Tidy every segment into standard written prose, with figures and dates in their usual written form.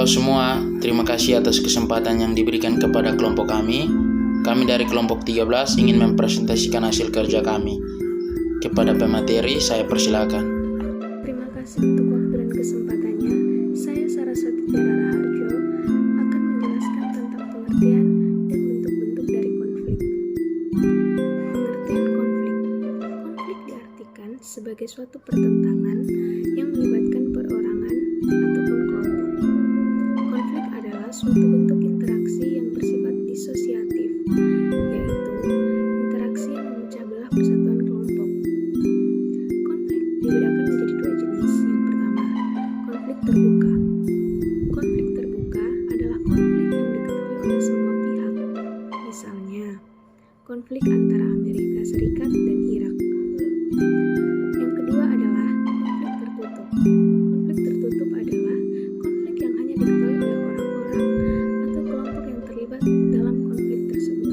Halo semua, terima kasih atas kesempatan yang diberikan kepada kelompok kami. Kami dari kelompok 13 ingin mempresentasikan hasil kerja kami. Kepada pemateri, saya persilakan. Terima kasih untuk waktu dan kesempatannya. Saya Saraswati Tiara Raharjo akan menjelaskan tentang pengertian dan bentuk-bentuk dari konflik. Pengertian konflik. Konflik diartikan sebagai suatu pertentangan yang melibatkan perorangan ataupun kelompok. Konflik adalah suatu bentuk interaksi yang bersifat disosiatif, yaitu interaksi yang memecah belah persatuan kelompok. Konflik dibedakan menjadi dua jenis. Yang pertama, konflik terbuka. Konflik terbuka adalah konflik yang diketahui oleh semua pihak. Misalnya, konflik antara Amerika Serikat dan Irak. Yang kedua adalah konflik tertutup. Konflik tertutup adalah konflik yang hanya diketahui oleh orang-orang atau kelompok yang terlibat dalam konflik tersebut.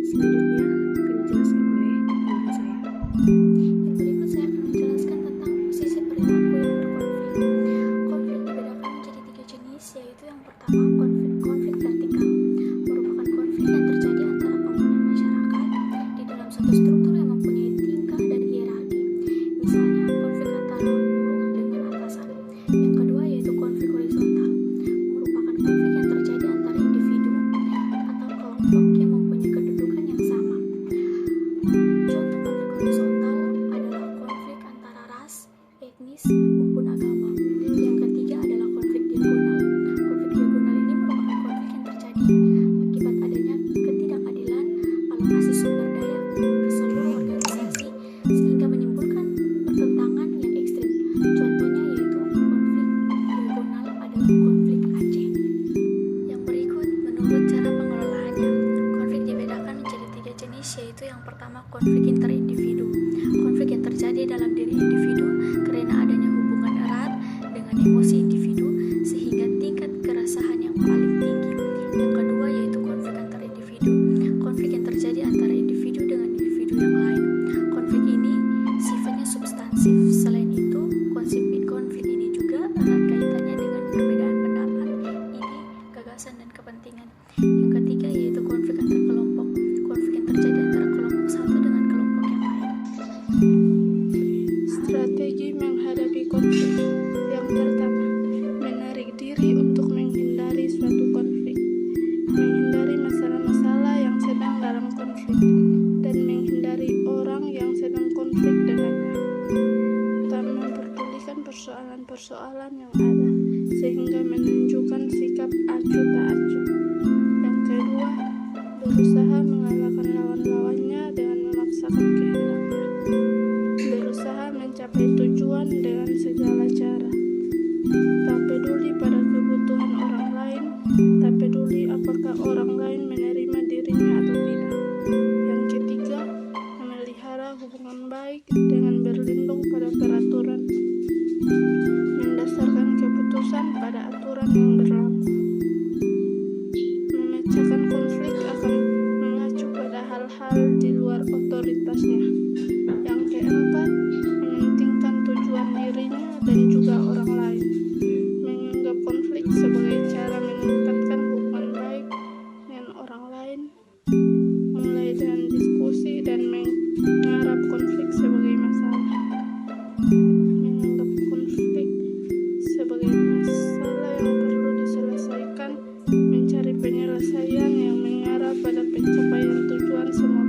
Selanjutnya akan dijelaskan oleh teman saya. Yang berikut saya akan menjelaskan tentang posisi perilaku yang berkonflik. Konflik dibedakan menjadi tiga jenis, yaitu yang pertama konflik vertikal, merupakan konflik yang terjadi antara komponen masyarakat di dalam suatu struktur yang mempunyai tingkah dan hierarki. Misalnya konflik antara buruh dengan atasan. Yang kedua yaitu konflik horizontal, merupakan konflik yang terjadi antara individu atau kelompok yang mempunyai kedudukan yang sama. Contoh konflik horizontal adalah konflik antara ras, etnis, maupun agama. Yang ketiga adalah konflik diagonal. Konflik diagonal ini merupakan konflik yang terjadi akibat adanya ketidakadilan alokasi sumber daya ke seluruh organisasi sehingga menimbulkan pertentangan yang ekstrim. Contohnya yaitu konflik diagonal adalah konflik Aceh. Yang berikut menurut cara pengelolaannya. Konflik dibedakan menjadi tiga jenis, yaitu yang pertama konflik interindividu. Konflik yang terjadi dalam diri individu karena adanya hubungan erat dengan emosi individu sehingga tingkat keresahan yang paling tinggi. Yang kedua yaitu konflik antar individu. Konflik yang terjadi antara individu dengan individu yang lain. Konflik ini sifatnya substansif. Selain itu, konflik ini juga erat kaitannya dengan perbedaan pendapat, ide, gagasan, dan kepentingan. Yang ketiga yaitu konflik antar kelompok. Konflik yang terjadi antara kelompok satu dengan kelompok yang lain. Strategi menghadapi konflik. Yang pertama, menarik diri untuk menghindari suatu konflik, menghindari masalah-masalah yang sedang dalam konflik, dan menghindari orang yang sedang konflik dengannya. Tak memperdulikan persoalan-persoalan yang ada, sehingga menunjukkan sikap acuh tak acuh. Yang kedua, berusaha mengalahkan lawan-lawannya dengan memaksakan kehendaknya. Berusaha mencapai tujuan dengan segala cara. Tak peduli pada kebutuhan orang lain, tak peduli apakah orang lain menerima dirinya atau tidak. Yang ketiga, memelihara hubungan baik dengan berlindung pada peraturan, mendasarkan keputusan pada aturan yang berlaku. Memecahkan konflik akan mengacu pada hal-hal di luar otoritasnya. Yang keempat, mementingkan tujuan dirinya dan juga orang lain. Menganggap konflik sebagai cara meningkatkan hubungan baik dengan orang lain, mulai dengan diskusi dan menganggap konflik sebagai masalah. Menganggap konflik sebagai masalah yang perlu diselesaikan, mencari penyelesaian yang mengarah pada pencapaian tujuan semua.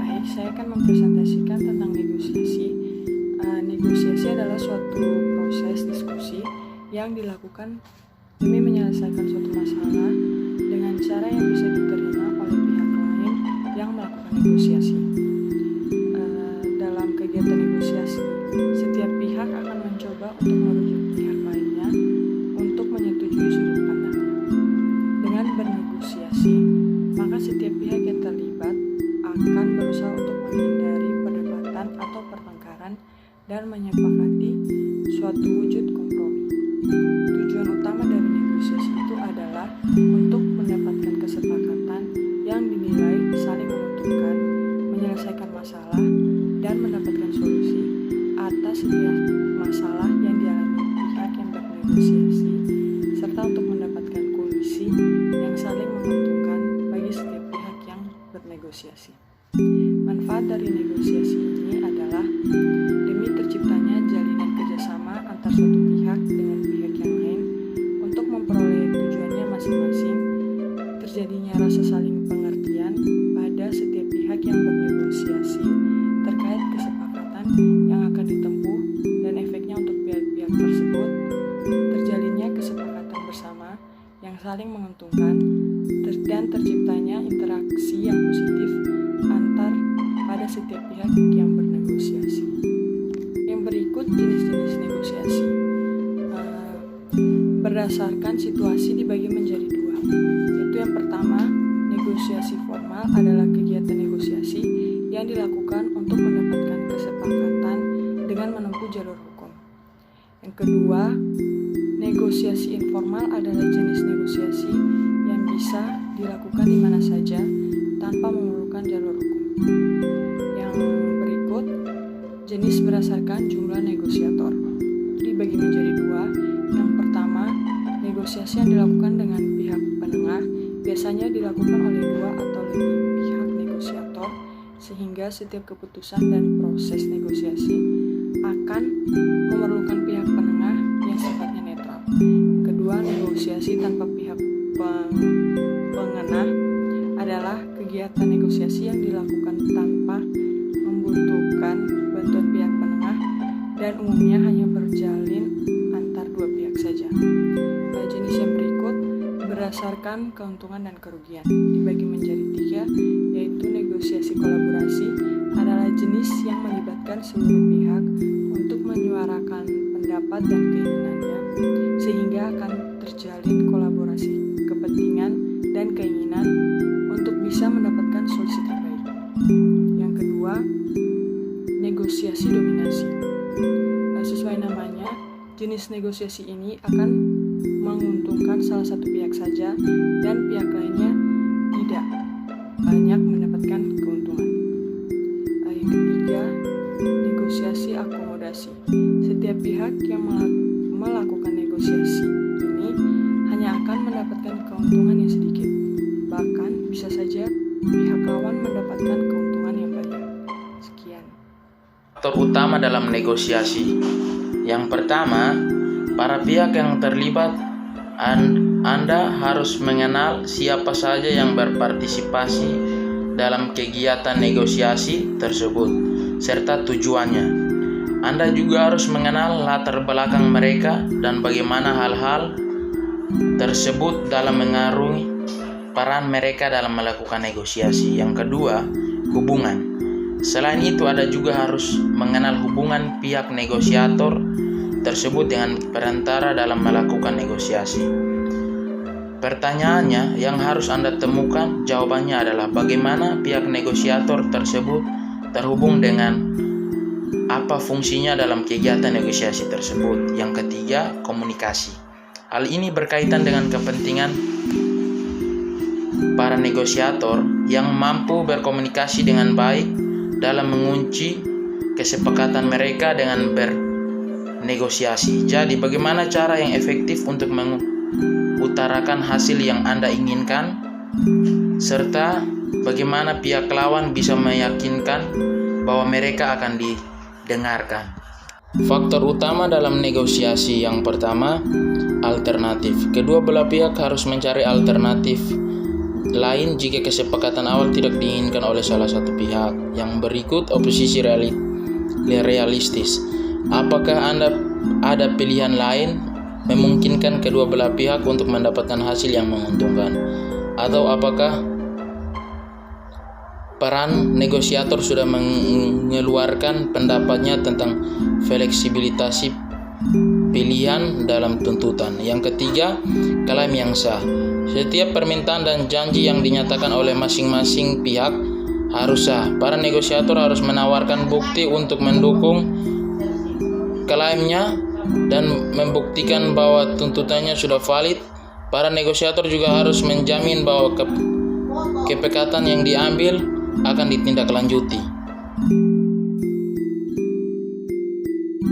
Baik, saya akan mempresentasikan tentang negosiasi. Negosiasi adalah suatu proses diskusi yang dilakukan demi menyelesaikan suatu masalah dengan cara yang bisa diterima oleh pihak lain yang melakukan negosiasi. Dalam kegiatan negosiasi, setiap pihak akan mencoba untuk merujuk pihak lainnya untuk menyetujui sudut pandangnya. Dengan bernegosiasi, maka setiap pihak yang terlibat akan berusaha untuk menghindari perdebatan atau pertengkaran dan menyepakati suatu wujud kompromi. Tujuan utama dari negosiasi itu adalah untuk mendapatkan kesepakatan yang dinilai saling menguntungkan, menyelesaikan masalah, dan mendapatkan solusi atas setiap masalah yang dialami pihak yang bernegosiasi, dari negosiasi ini adalah demi terciptanya jalinan kerjasama antar suatu pihak dengan pihak yang lain untuk memperoleh tujuannya masing-masing, terjadinya rasa saling pengertian pada setiap pihak yang bernegosiasi terkait kesepakatan yang akan ditempuh dan efeknya untuk pihak-pihak tersebut, terjalinnya kesepakatan bersama yang saling menguntungkan, dan terciptanya interaksi yang positif antar pada setiap pihak yang bernegosiasi. Yang berikut jenis-jenis negosiasi. Berdasarkan situasi dibagi menjadi dua, yaitu yang pertama, negosiasi formal adalah kegiatan negosiasi yang dilakukan untuk mendapatkan kesepakatan dengan menempuh jalur hukum. Yang kedua, negosiasi informal adalah jenis negosiasi yang bisa dilakukan di mana saja tanpa memerlukan jalur hukum. Yang berikut, jenis berdasarkan jumlah negosiator. Dibagi menjadi dua. Yang pertama, negosiasi yang dilakukan dengan pihak penengah biasanya dilakukan oleh dua atau lebih pihak negosiator, sehingga setiap keputusan dan proses negosiasi akan memerlukan pihak penengah yang sifatnya netral. Kedua, negosiasi tanpa pihak pengenah adalah kegiatan negosiasi yang dilakukan tanpa membutuhkan bantuan pihak penengah dan umumnya hanya berjalin antar dua pihak saja. Jenis yang berikut berdasarkan keuntungan dan kerugian dibagi menjadi tiga, yaitu negosiasi kolaborasi adalah jenis yang melibatkan seluruh pihak untuk menyuarakan pendapat dan keinginannya sehingga akan terjalin kolaborasi kepentingan dan keinginan untuk bisa mendapatkan solusi terbaik. Yang kedua, negosiasi dominasi. Sesuai namanya, jenis negosiasi ini akan menguntungkan salah satu pihak saja dan pihak lainnya tidak banyak mendapatkan keuntungan. Yang ketiga, negosiasi akomodasi. Setiap pihak yang melakukan negosiasi ini hanya akan mendapatkan keuntungan yang sedikit, bahkan bisa saja pihak lawan mendapatkan keuntungan yang banyak. Sekian. Faktor utama dalam negosiasi. Yang pertama, para pihak yang terlibat, Anda harus mengenal siapa saja yang berpartisipasi dalam kegiatan negosiasi tersebut, serta tujuannya. Anda juga harus mengenal latar belakang mereka dan bagaimana hal-hal tersebut dalam mengaruhi peran mereka dalam melakukan negosiasi. Yang kedua, hubungan. Selain itu, Anda juga harus mengenal hubungan pihak negosiator tersebut dengan perantara dalam melakukan negosiasi. Pertanyaannya yang harus Anda temukan jawabannya adalah bagaimana pihak negosiator tersebut terhubung dengan apa fungsinya dalam kegiatan negosiasi tersebut. Yang ketiga, komunikasi. Hal ini berkaitan dengan kepentingan para negosiator yang mampu berkomunikasi dengan baik dalam mengunci kesepakatan mereka dengan bernegosiasi. Jadi, bagaimana cara yang efektif untuk mengutarakan hasil yang Anda inginkan, serta bagaimana pihak lawan bisa meyakinkan bahwa mereka akan didengarkan. Faktor utama dalam negosiasi yang pertama, alternatif. Kedua belah pihak harus mencari alternatif lain jika kesepakatan awal tidak diinginkan oleh salah satu pihak. Yang berikut, oposisi realistis. Apakah Anda ada pilihan lain memungkinkan kedua belah pihak untuk mendapatkan hasil yang menguntungkan? Atau apakah peran negosiator sudah mengeluarkan pendapatnya tentang fleksibilitas pilihan dalam tuntutan? Yang ketiga, klaim yang sah. Setiap permintaan dan janji yang dinyatakan oleh masing-masing pihak harus sah. Para negosiator harus menawarkan bukti untuk mendukung klaimnya dan membuktikan bahwa tuntutannya sudah valid. Para negosiator juga harus menjamin bahwa kesepakatan yang diambil akan ditindaklanjuti.